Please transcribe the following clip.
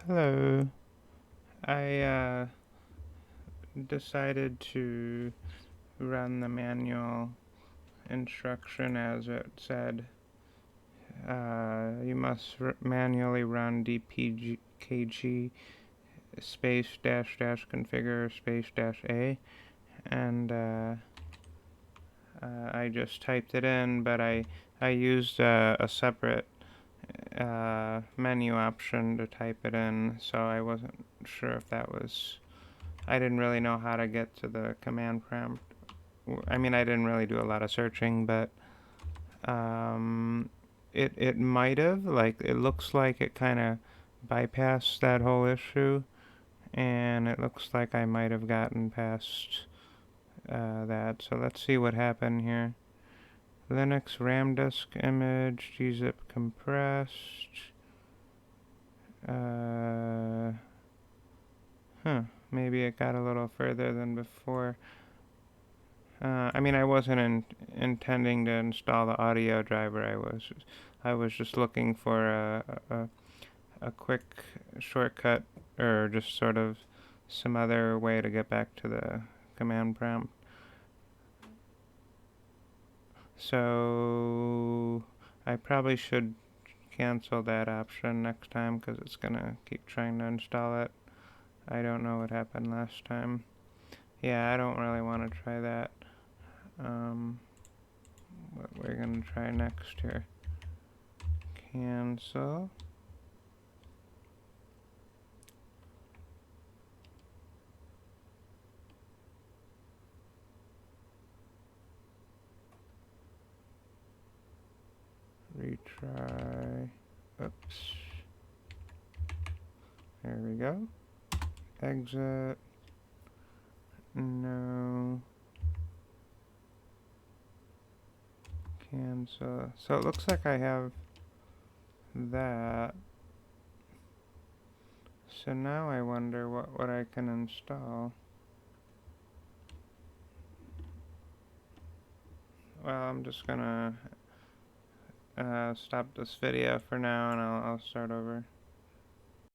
Hello. I decided to run the manual instruction as it said. You must manually run dpkg space dash dash configure space dash a, and I just typed it in, but I used a separate menu option to type it in, so I wasn't sure if that was. I didn't really know how to get to the command prompt. I mean, I didn't really do a lot of searching, but um, it might have. Like, it looks like it kind of bypassed that whole issue, and it looks like I might have gotten past that. So let's see what happened here. Linux RAM disk image gzip compressed. Uh, Maybe it got a little further than before. I mean, I wasn't intending to install the audio driver. I was just looking for a quick shortcut, or just sort of some other way to get back to the command prompt. So I probably should cancel that option next time because it's gonna keep trying to install it. I don't know what happened last time. Yeah, I don't really want to try that. Um, what we're gonna try next here. Cancel. Retry. Oops. There we go. Exit. No. Cancel. So it looks like I have that. So now I wonder what I can install. Well, I'm just gonna stop this video for now, and I'll start over.